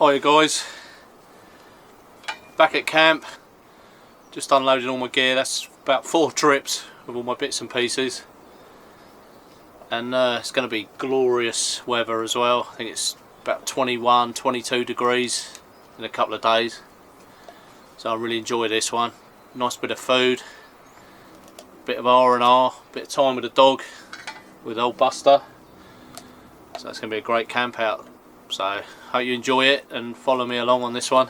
Hiya guys, back at camp, just unloading all my gear. That's about 4 trips of all my bits and pieces, and it's going to be glorious weather as well. I think it's about 21-22 degrees in a couple of days, so I really enjoy this one. Nice bit of food, bit of R&R, bit of time with the dog, with old Buster, so it's going to be a great camp out. So hope you enjoy it and follow me along on this one.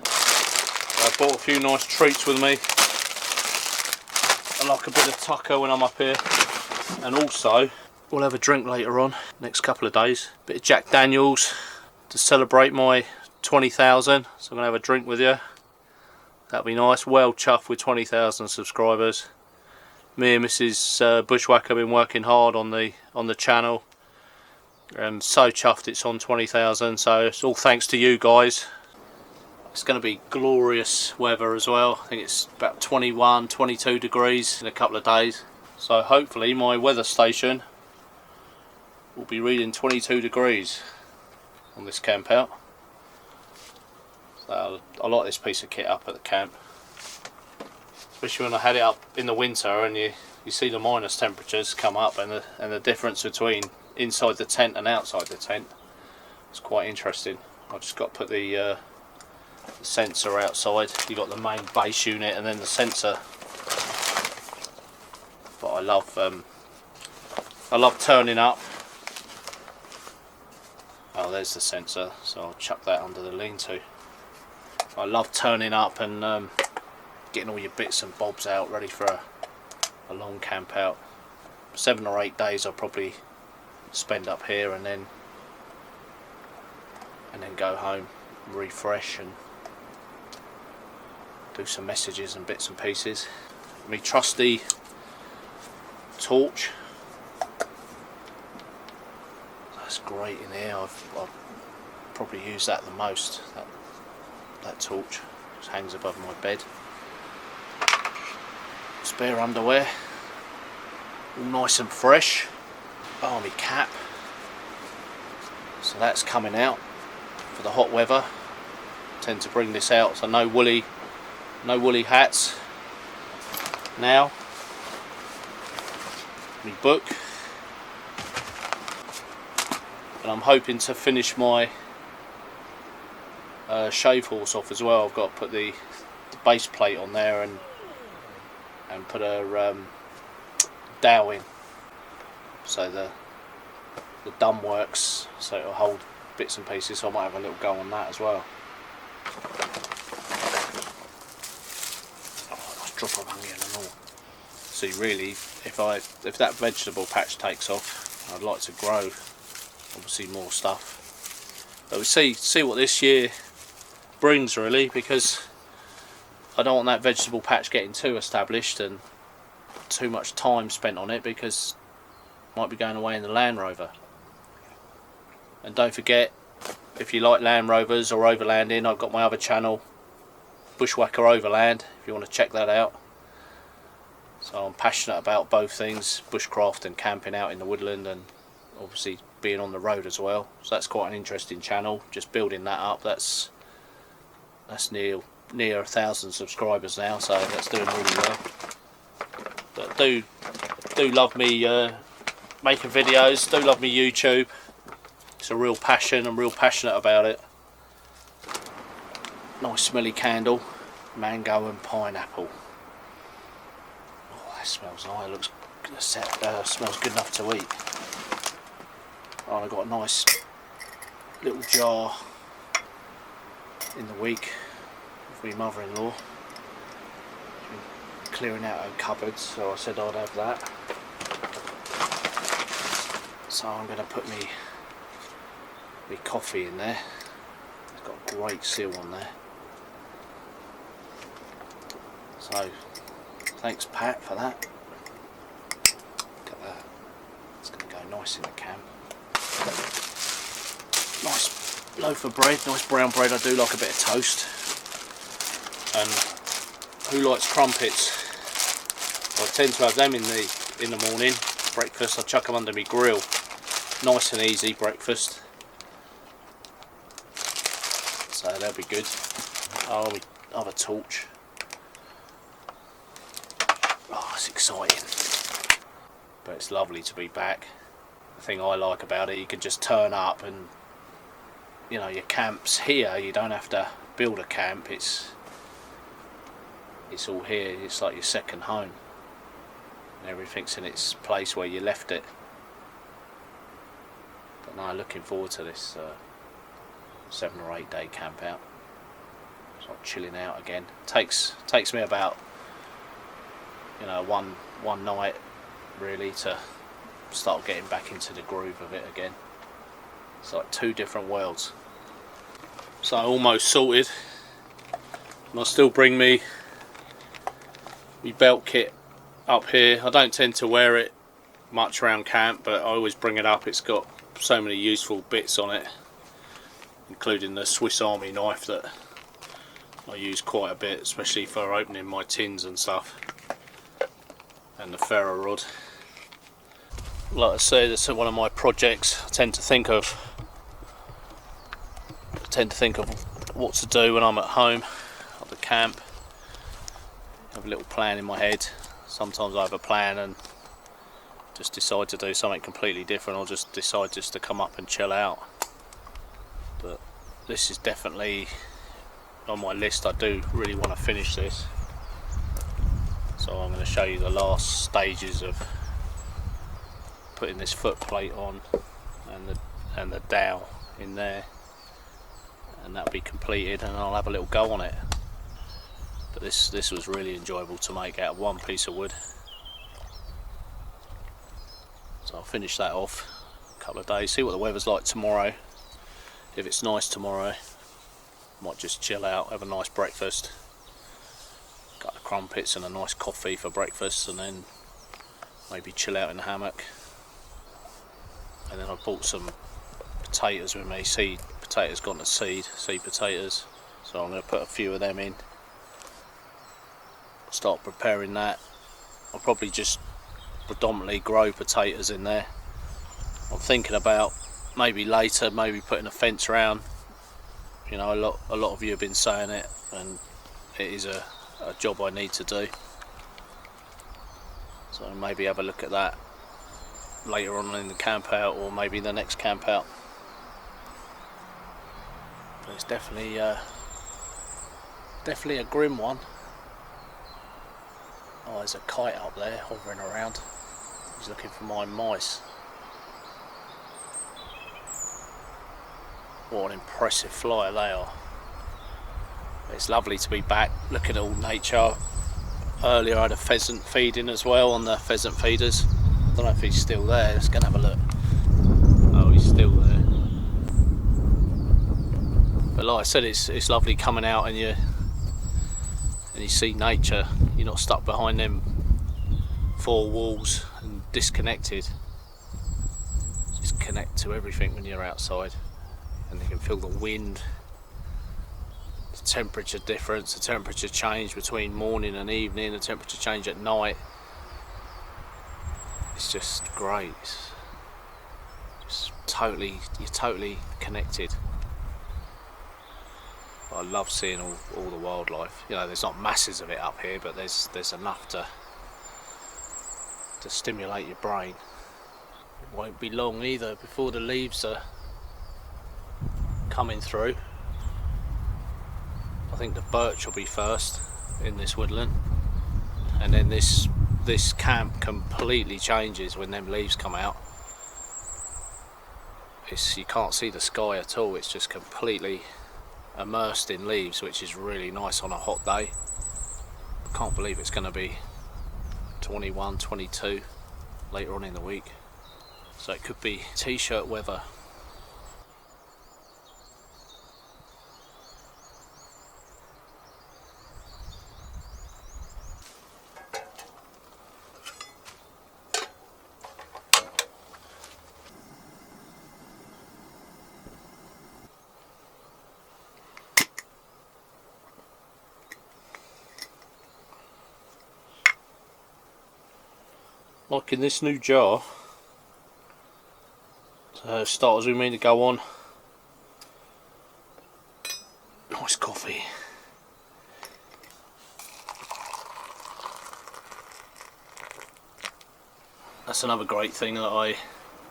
So I bought a few nice treats with me. I like a bit of tucker when I'm up here, and also we'll have a drink later on, next couple of days. Bit of Jack Daniels to celebrate my 20,000, so I'm going to have a drink with you. That'll be nice. Well chuffed with 20,000 subscribers. Me and Mrs. Bushwhacker have been working hard on the channel, and so chuffed it's on 20,000, so it's all thanks to you guys. It's going to be glorious weather as well. I think it's about 21-22 degrees in a couple of days, so hopefully my weather station will be reading 22 degrees on this camp out. So I like this piece of kit up at the camp, especially when I had it up in the winter and you see the minus temperatures come up, and the difference between inside the tent and outside the tent. It's quite interesting. I've just got to put the sensor outside. You've got the main base unit and then the sensor. But I love turning up. Oh, there's the sensor, so I'll chuck that under the lean-to. I love turning up and getting all your bits and bobs out ready for a long camp out. 7 or 8 days I'll probably spend up here, and then go home, refresh and do some messages and bits and pieces. My trusty torch, that's great in here. I've probably used that the most, that torch. Just hangs above my bed. Spare underwear, all nice and fresh. Army cap, so that's coming out for the hot weather. Tend to bring this out, so no woolly hats. Now my book, and I'm hoping to finish my shave horse off as well. I've got to put the base plate on there and put a dowel in, so the dum works, so it'll hold bits and pieces, so I might have a little go on that as well. Oh, nice drop of onion and all. See, really, if that vegetable patch takes off, I'd like to grow obviously more stuff. But we'll see what this year brings, really, because I don't want that vegetable patch getting too established and too much time spent on it, because I might be going away in the Land Rover. And don't forget, if you like Land Rovers or overlanding, I've got my other channel, Bushwhacker Overland, if you want to check that out. So I'm passionate about both things, bushcraft and camping out in the woodland, and obviously being on the road as well. So that's quite an interesting channel, just building that up. That's near 1,000 subscribers now, so that's doing really well. But do love me making videos, do love me YouTube. It's a real passion, I'm real passionate about it. Nice smelly candle, mango and pineapple. Oh, that smells nice. Smells good enough to eat. Oh, I've got a nice little jar in the week with my mother-in-law. Clearing out her cupboards, so I said I'd have that. So I'm going to put me coffee in there. It's got a great seal on there. So thanks Pat for that. Look at that. It's going to go nice in the camp. Nice loaf of bread, nice brown bread. I do like a bit of toast. And who likes crumpets? I tend to have them in the morning. Breakfast, I chuck them under my grill. Nice and easy breakfast. so they'll be good. Oh, we have a torch. Oh, it's exciting, but it's lovely to be back. The thing I like about it, you can just turn up and, you know, your camp's here. You don't have to build a camp. It's all here. It's like your second home. Everything's in its place where you left it. But no, looking forward to this 7 or 8 day camp out. It's like chilling out again. Takes me about, you know, one night really to start getting back into the groove of it again. It's like 2 different worlds. So almost sorted, and I still bring me belt kit up here. I don't tend to wear it much around camp, but I always bring it up. It's got so many useful bits on it, including the Swiss Army knife that I use quite a bit, especially for opening my tins and stuff, and the ferro rod. Like I say, that's one of my projects. I tend to think of what to do when I'm at home at the camp. I have a little plan in my head. Sometimes I have a plan and just decide to do something completely different, or just decide just to come up and chill out. But this is definitely on my list. I do really want to finish this, so I'm going to show you the last stages of putting this foot plate on and the dowel in there, and that'll be completed, and I'll have a little go on it. But this was really enjoyable to make out of one piece of wood. So I'll finish that off a couple of days, see what the weather's like tomorrow. If it's nice tomorrow, might just chill out, have a nice breakfast, got the crumpets and a nice coffee for breakfast, and then maybe chill out in the hammock. And then I bought some potatoes with me, seed potatoes, gone to seed potatoes, so I'm going to put a few of them in, start preparing that. I'll probably just predominantly grow potatoes in there. I'm thinking about maybe later, maybe putting a fence around. You know, a lot of you have been saying it, and it is a job I need to do, so maybe have a look at that later on in the camp out, or maybe the next camp out. But it's definitely a grim one. Oh, there's a kite up there hovering around. He's looking for my mice. What an impressive flyer they are. It's lovely to be back, look at all nature. Earlier I had a pheasant feeding as well on the pheasant feeders. I don't know if he's still there. Let's go and have a look. Oh, he's still there. But like I said, it's lovely coming out and you see nature. You're not stuck behind them 4 walls and disconnected. Just connect to everything when you're outside, and you can feel the wind, the temperature difference, the temperature change between morning and evening, the temperature change at night. It's just great. You're totally connected. I love seeing all the wildlife. You know, there's not masses of it up here, but there's enough to stimulate your brain. It won't be long either before the leaves are coming through. I think the birch will be first in this woodland, and then this camp completely changes when them leaves come out. You can't see the sky at all. It's just completely immersed in leaves, which is really nice on a hot day. I can't believe it's going to be 21, 22 later on in the week, so it could be t-shirt weather. Like in this new jar, starters we mean to go on Nice coffee. That's another great thing that I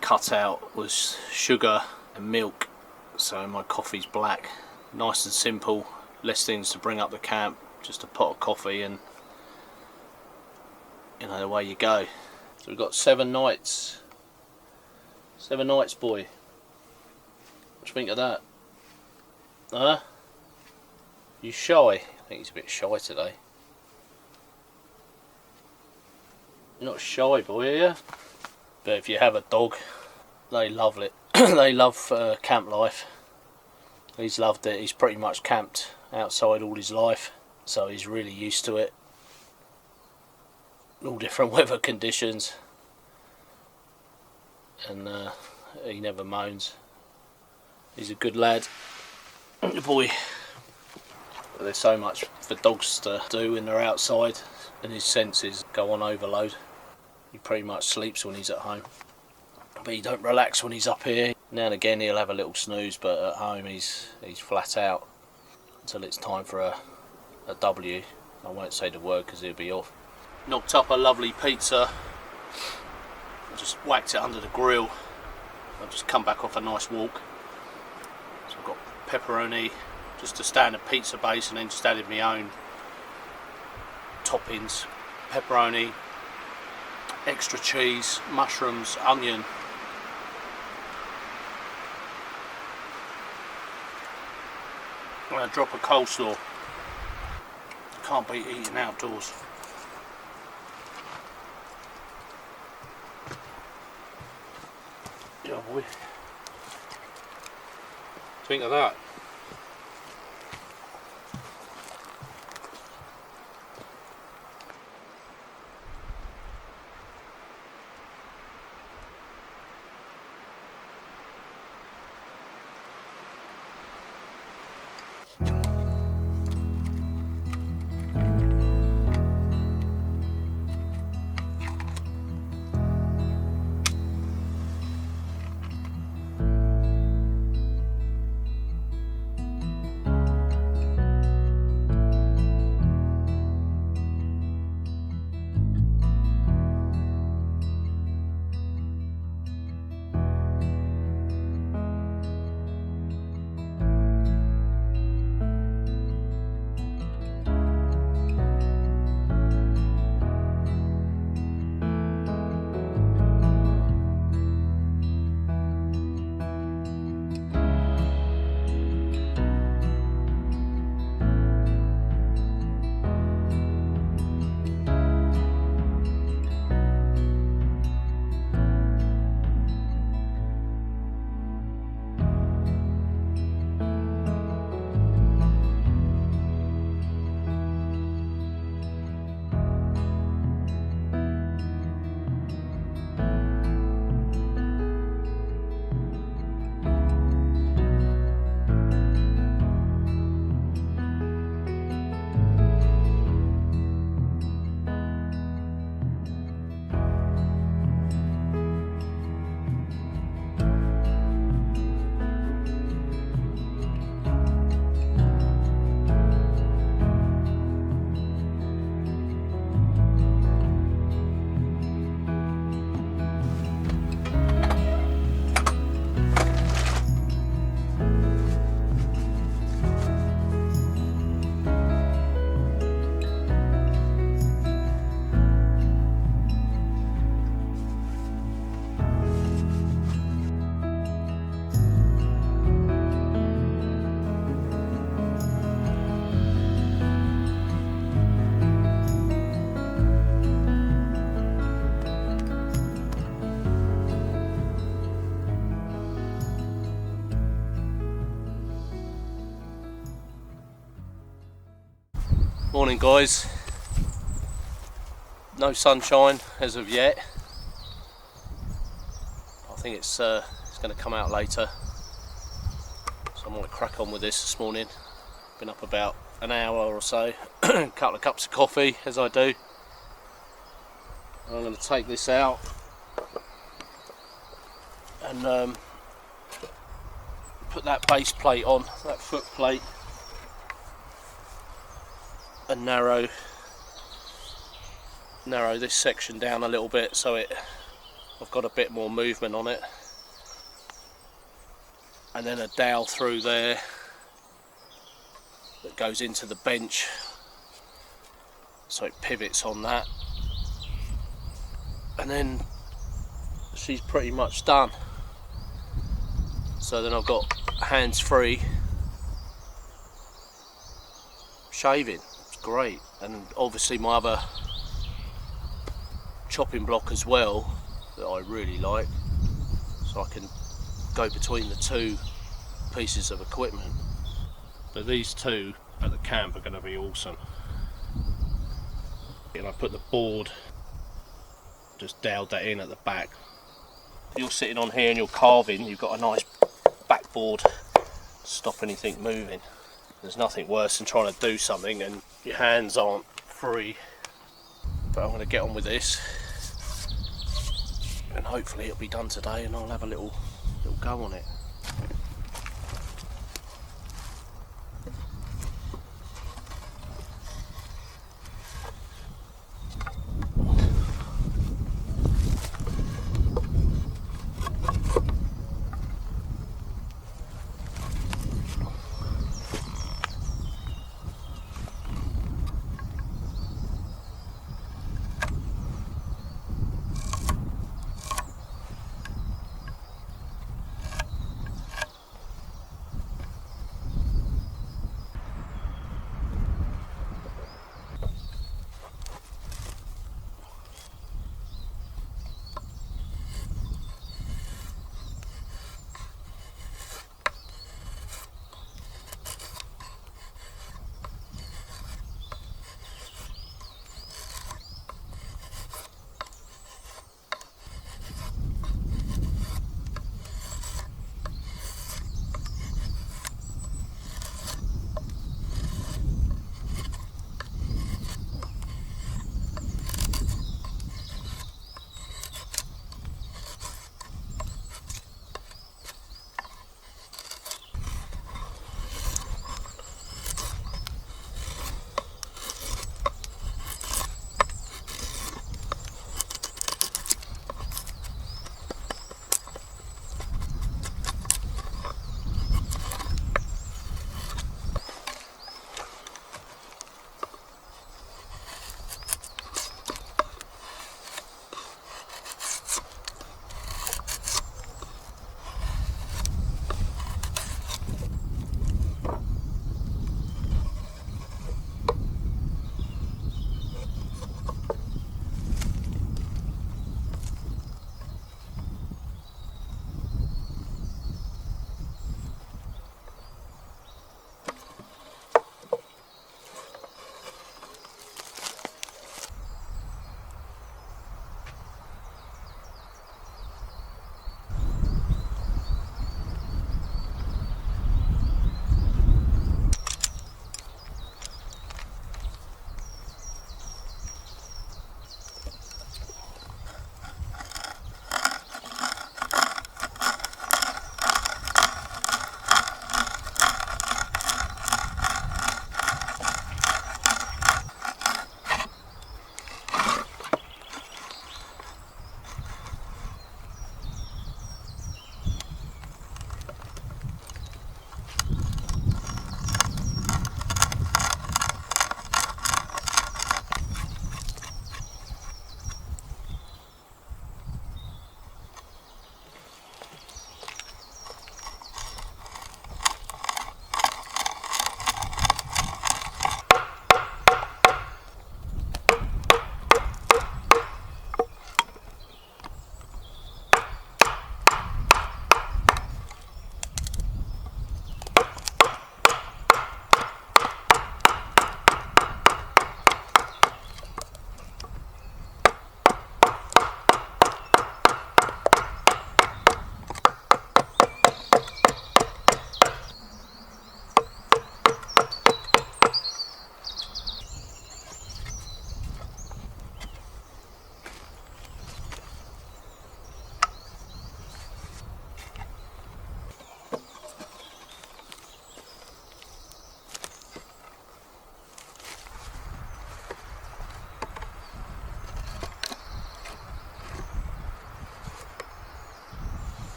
cut out, was sugar and milk, so my coffee's black. Nice and simple, less things to bring up the camp, just a pot of coffee and you know, away you go. So we've got 7 nights. 7 nights, boy. What do you think of that? Huh? You shy? I think he's a bit shy today. You're not shy, boy, are you? But if you have a dog, they love it. They love camp life. He's loved it. He's pretty much camped outside all his life, so he's really used to it. All different weather conditions, and he never moans. He's a good lad. Boy. But there's so much for dogs to do when they're outside, and his senses go on overload. He pretty much sleeps when he's at home, but he don't relax when he's up here. Now and again he'll have a little snooze, but at home he's flat out until it's time for a W. I won't say the word because he'll be off. Knocked up a lovely pizza. I just whacked it under the grill. I've just come back off a nice walk. So I've got pepperoni, just a standard pizza base, and then just added my own toppings. Pepperoni, extra cheese, mushrooms, onion. I'm going to drop a coleslaw. Can't beat eating outdoors. Yeah, boy. Think of that. Morning guys, no sunshine as of yet. I think it's going to come out later, so I might crack on with this morning. Been up about an hour or so, a couple of cups of coffee as I do. And I'm going to take this out and put that base plate on, that foot plate. and narrow this section down a little bit so I've got a bit more movement on it, and then a dowel through there that goes into the bench so it pivots on that, and then she's pretty much done. So then I've got hands free shaving. It's great. And obviously my other chopping block as well that I really like, so I can go between the two pieces of equipment. But these two at the camp are going to be awesome. And I put the board, just doweled that in at the back. You're sitting on here and you're carving, you've got a nice backboard to stop anything moving. There's nothing worse than trying to do something and your hands aren't free. But I'm going to get on with this, and hopefully it'll be done today and I'll have a little go on it.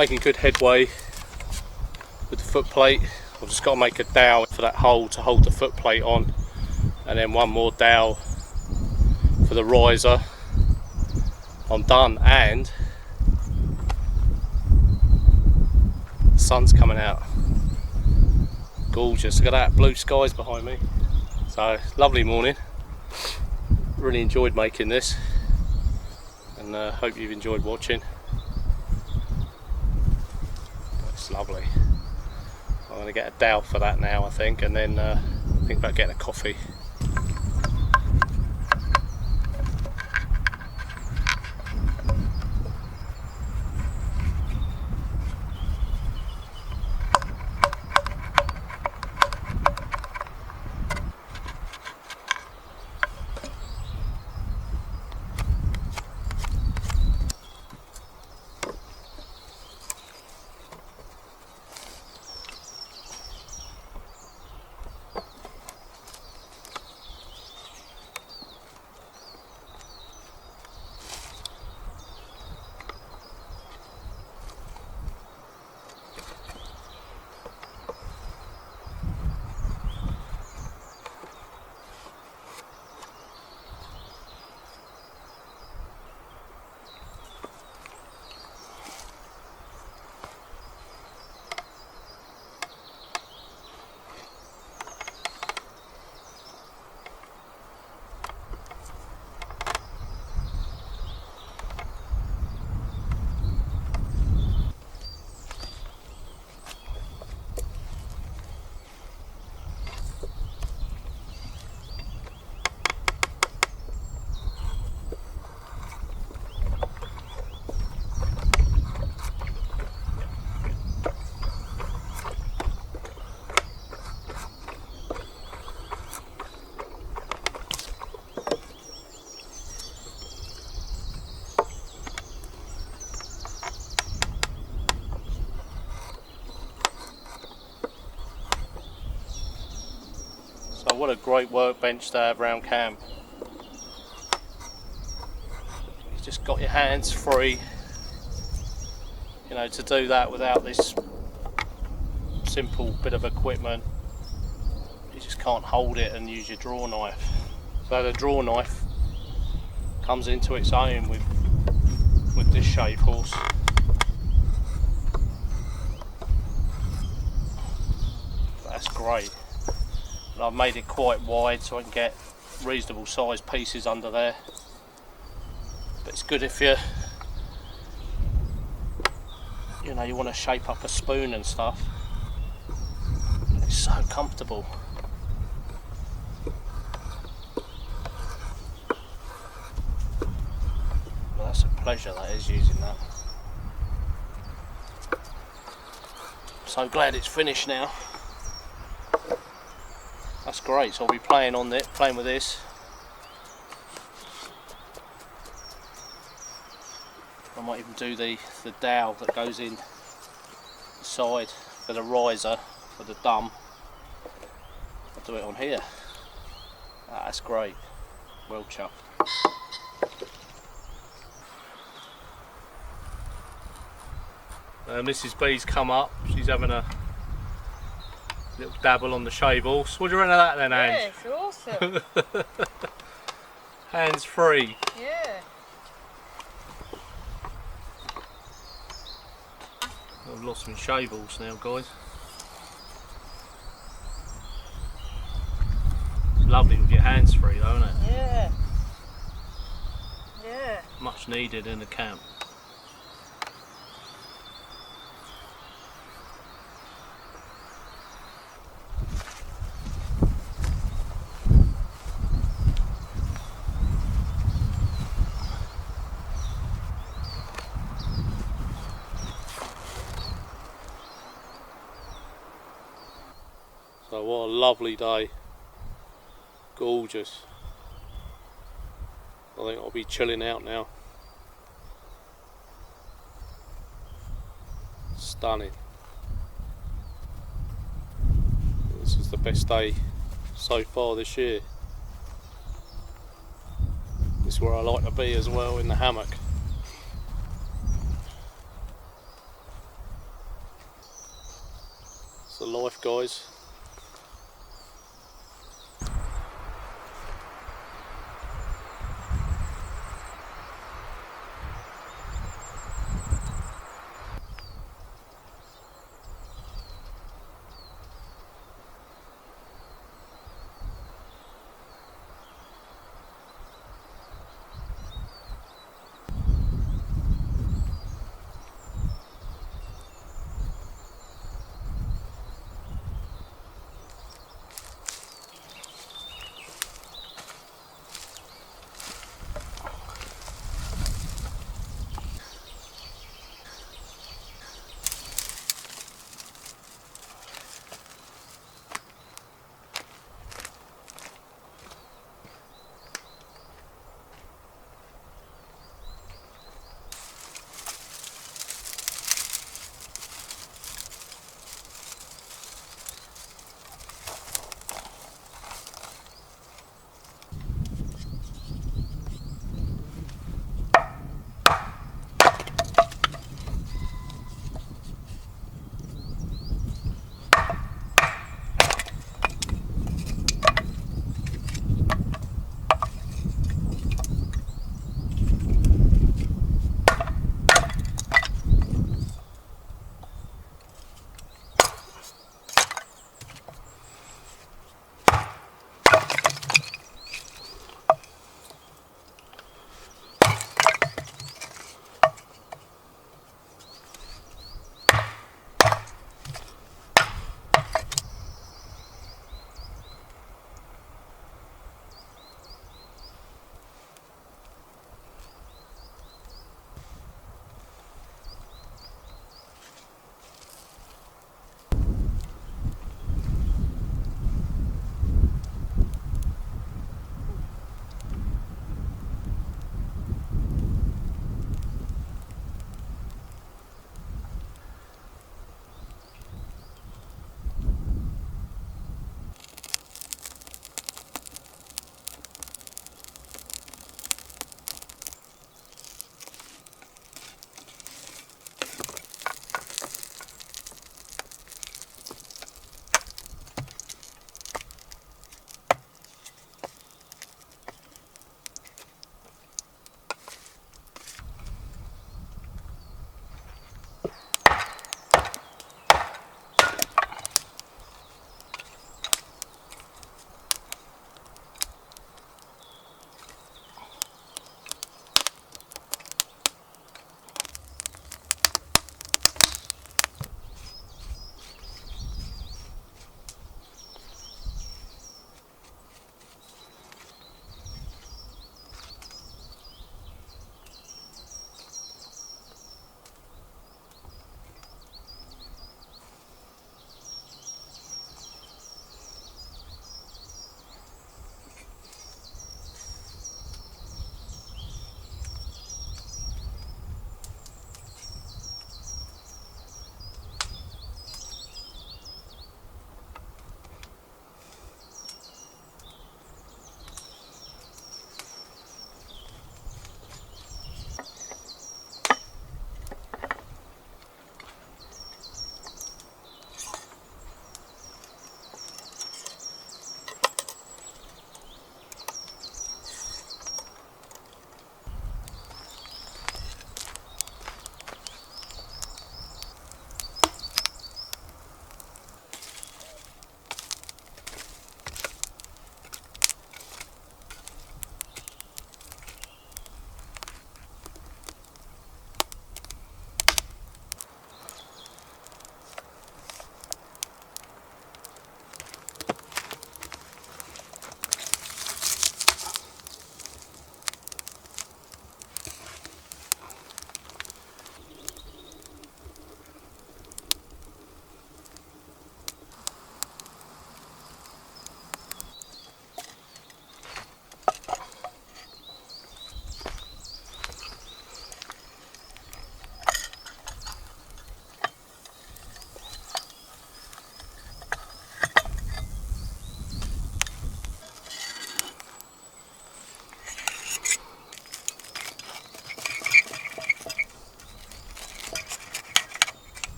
making good headway with the foot plate. I've just got to make a dowel for that hole to hold the foot plate on, and then one more dowel for the riser. I'm done, and the sun's coming out. Gorgeous. Look at that, blue skies behind me. So lovely morning. Really enjoyed making this, and hope you've enjoyed watching. It's lovely. I'm going to get a dowel for that now, I think, and then think about getting a coffee. So what a great workbench to have around camp. You've just got your hands free, you know, to do that without this simple bit of equipment. You just can't hold it and use your draw knife. So the draw knife comes into its own with this shave horse. That's great. And I've made it quite wide so I can get reasonable sized pieces under there. But it's good if you want to shape up a spoon and stuff. And it's so comfortable. Well, that's a pleasure, that is, using that. So glad it's finished now. That's great. So I'll be playing with this. I might even do the dowel that goes in the side for the riser for the dumb. I'll do it on here. That's great. Well chuffed. Mrs. B's come up. She's having a little dabble on the shave horse. What do you reckon of that then, Ange? Yeah, it's awesome. Hands free. Yeah. I've lost my shave horse now, guys. Lovely with your hands free though, isn't it? Yeah. Yeah. Much needed in the camp. So what a lovely day. Gorgeous. I think I'll be chilling out now. Stunning. This is the best day so far this year. This is where I like to be as well, in the hammock. life, guys.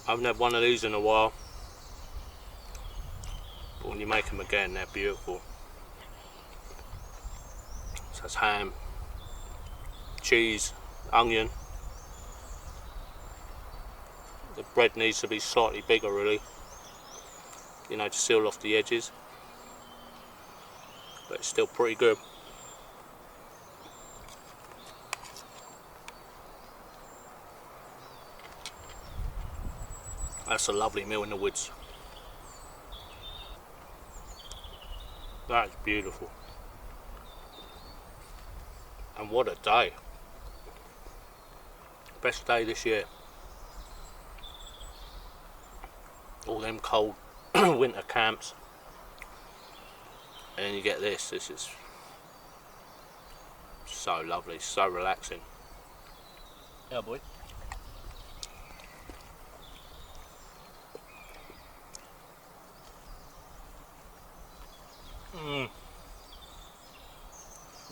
I haven't had one of these in a while, but when you make them again, they're beautiful. So that's ham, cheese, onion. The bread needs to be slightly bigger really, you know, to seal off the edges, but it's still pretty good. That's a lovely meal in the woods. That's beautiful. And what a day. Best day this year. All them cold winter camps. And then you get this. This is so lovely, so relaxing. Yeah, boy.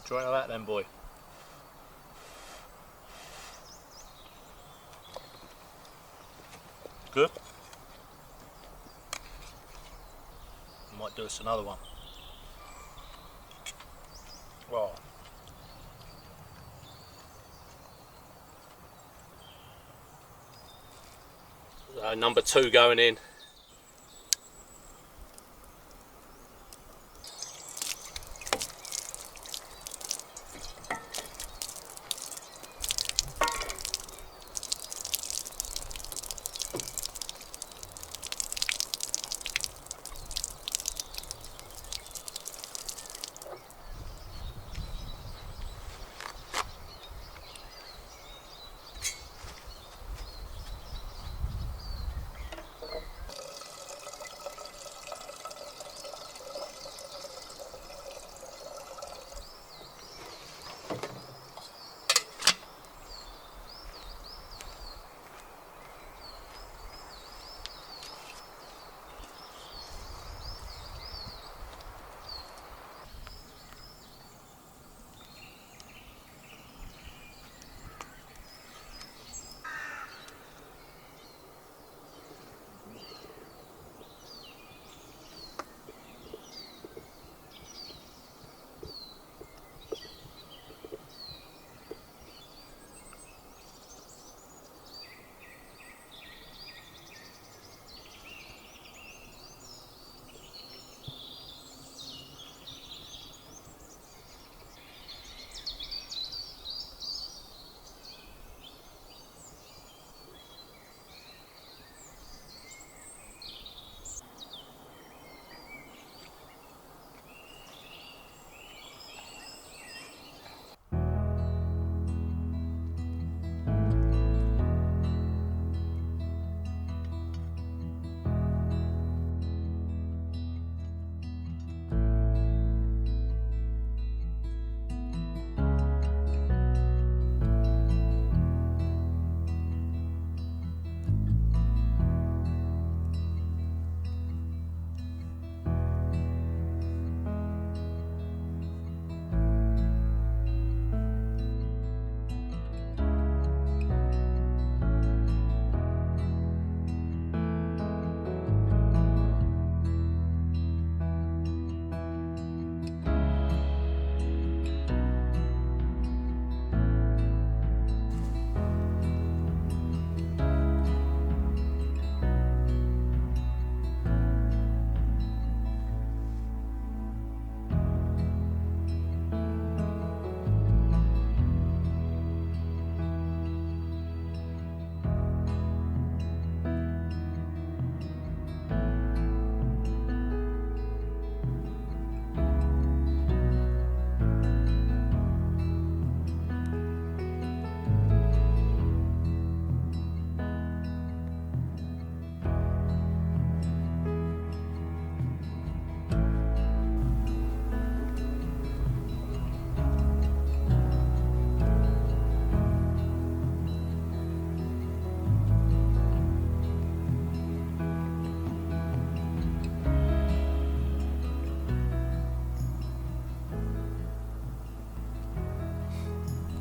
Try that then, boy. Good. Might do us another one. Oh. Number 2 going in.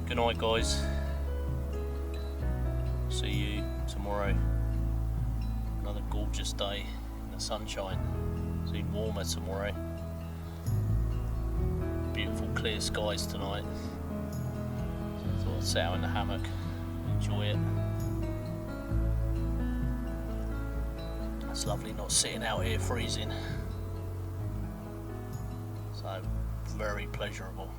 Good night, guys. See you tomorrow. Another gorgeous day in the sunshine. It's even warmer tomorrow. Beautiful clear skies tonight. So I thought I'd sit out in the hammock, enjoy it. It's lovely not sitting out here freezing. So very pleasurable.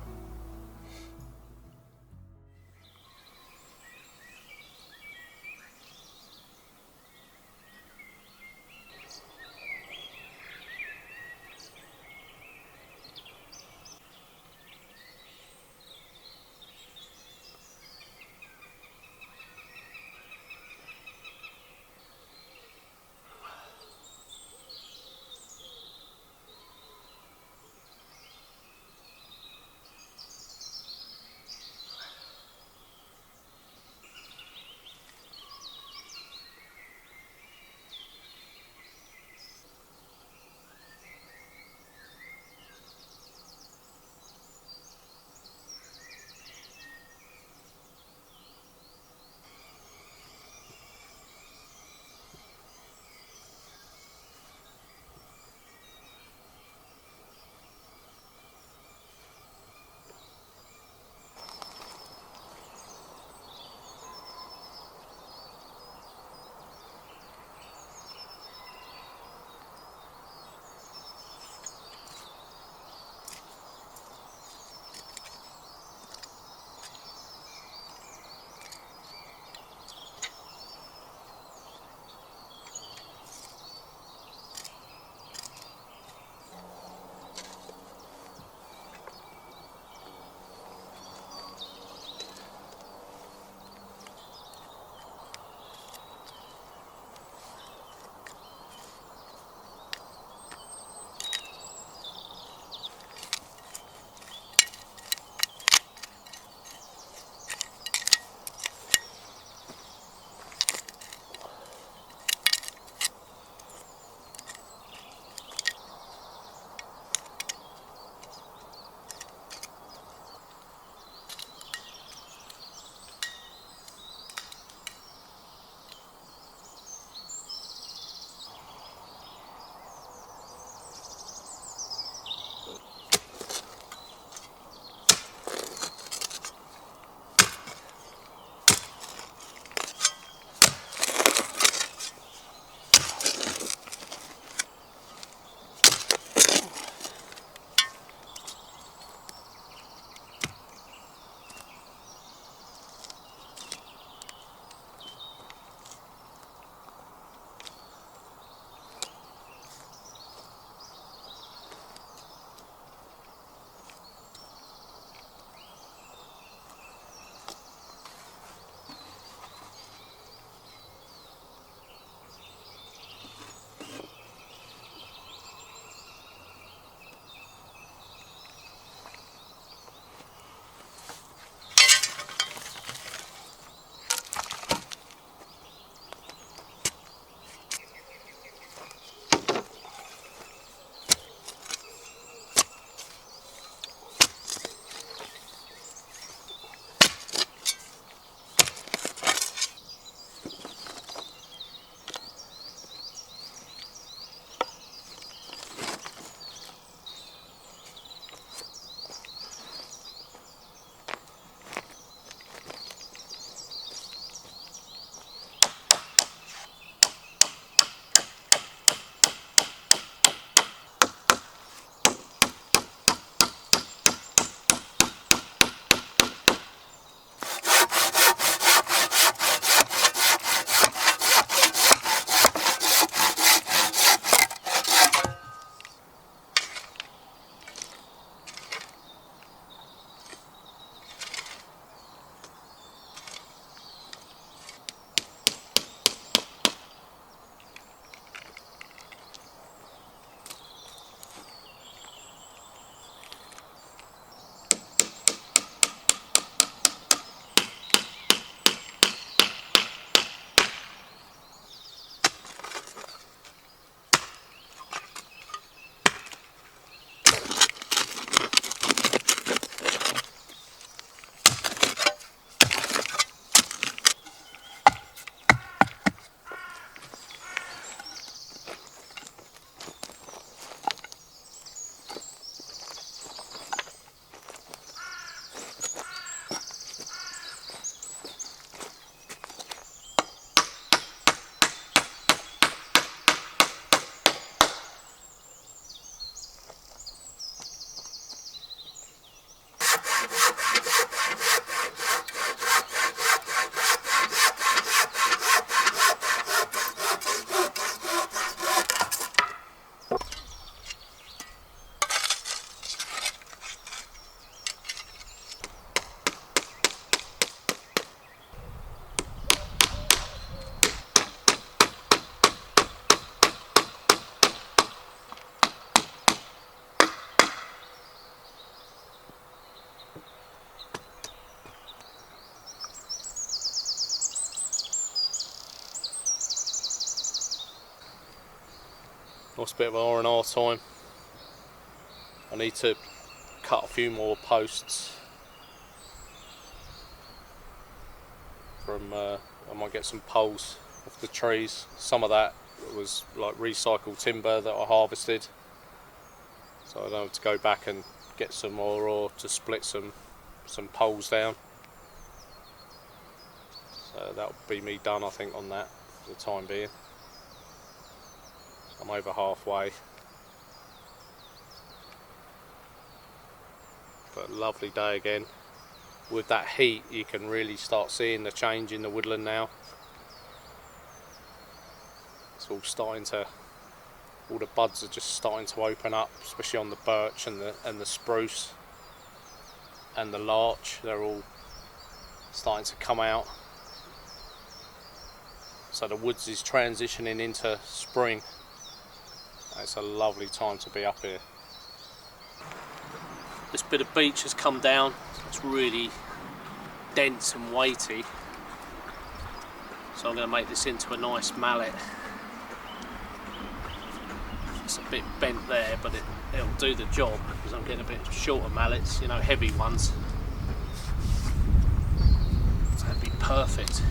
Nice bit of R&R time. I need to cut a few more posts from, I might get some poles off the trees. Some of that was like recycled timber that I harvested, so I don't have to go back and get some more or to split some poles down. So that'll be me done, I think, on that for the time being. I'm over halfway. But a lovely day again. With that heat, you can really start seeing the change in the woodland now. It's all starting to, all the buds are just starting to open up, especially on the birch and the spruce and the larch. They're all starting to come out. So the woods is transitioning into spring. It's a lovely time to be up here. This bit of beech has come down. It's really dense and weighty, so I'm going to make this into a nice mallet. It's a bit bent there, but it'll do the job because I'm getting a bit shorter mallets, you know, heavy ones. So that'd be perfect.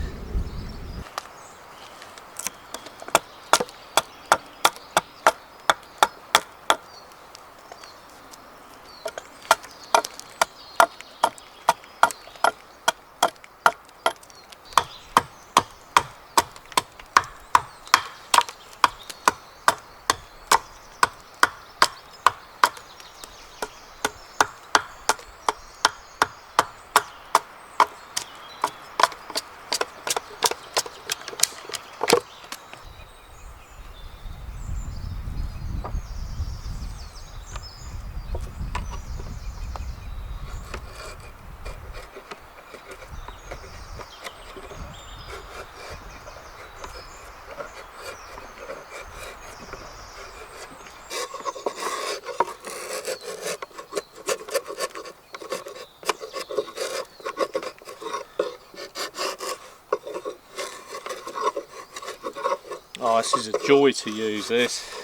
Oh, this is a joy to use this.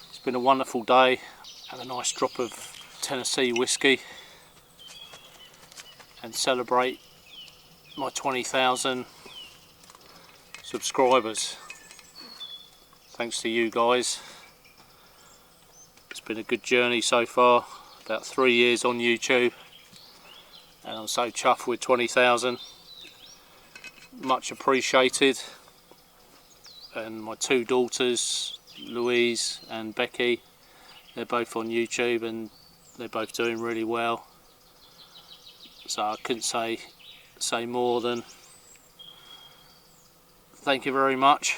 It's been a wonderful day. Have a nice drop of Tennessee whiskey and celebrate my 20,000 subscribers. thanks to you guys. It's been a good journey so far, about 3 years on YouTube, and I'm so chuffed with 20,000. Much appreciated. And my two daughters, Louise and Becky, they're both on YouTube and they're both doing really well. So I couldn't say more than thank you very much,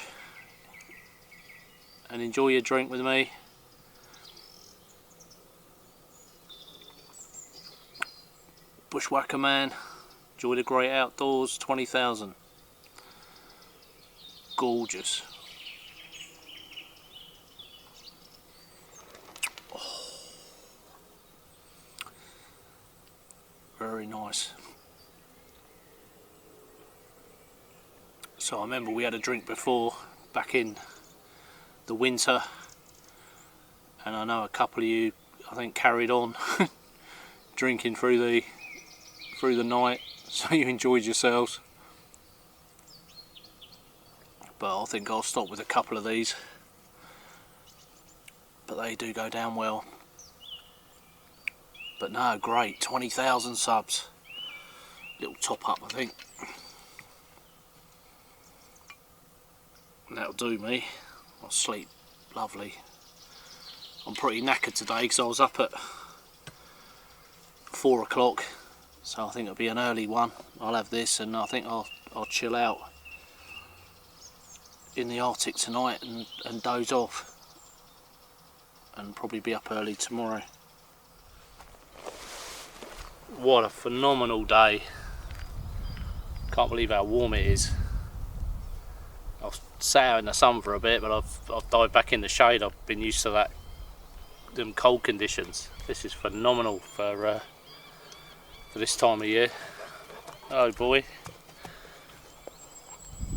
and enjoy your drink with me. Bushwhacker man, enjoy the great outdoors. 20,000. Gorgeous. Oh, very nice. So I remember we had a drink before, back in the winter, and I know a couple of you, I think, carried on drinking through the night, so you enjoyed yourselves. But I think I'll stop with a couple of these, but they do go down well. But no, great, 20,000 subs. Little top up, I think. And that'll do me. I'll sleep lovely. I'm pretty knackered today because I was up at 4 o'clock, so I think it'll be an early one. I'll have this and I think I'll chill out in the Arctic tonight and doze off, and probably be up early tomorrow. What a phenomenal day. Can't believe how warm it is. I've sat out in the sun for a bit, but I've dived back in the shade. I've been used to them cold conditions. This is phenomenal for this time of year. Oh boy,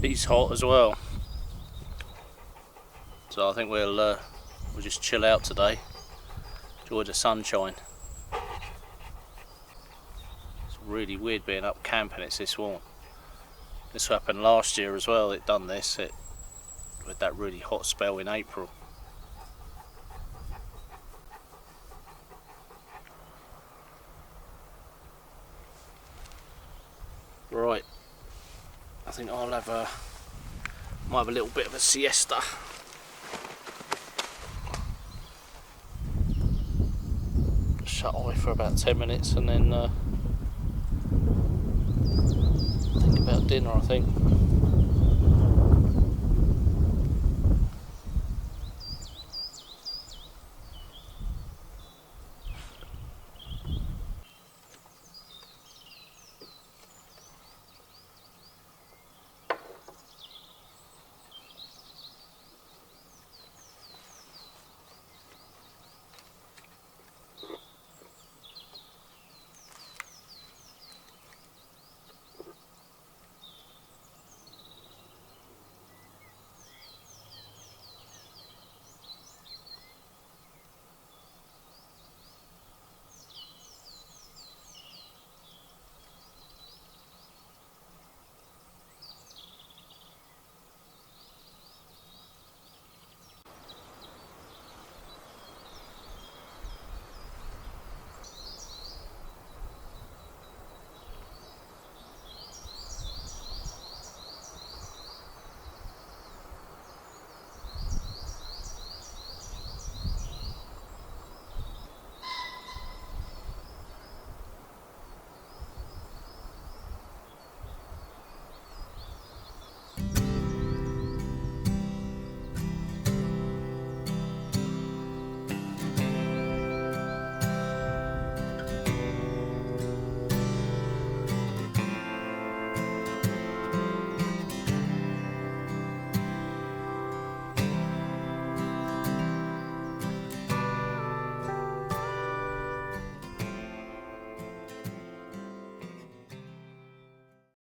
he's hot as well. So I think we'll just chill out today, enjoy the sunshine. It's really weird being up camping. It's this warm. This happened last year as well. It done this. It with that really hot spell in April. Right, I think I'll have might have a little bit of a siesta. Shut eye for about 10 minutes and then think about dinner, I think.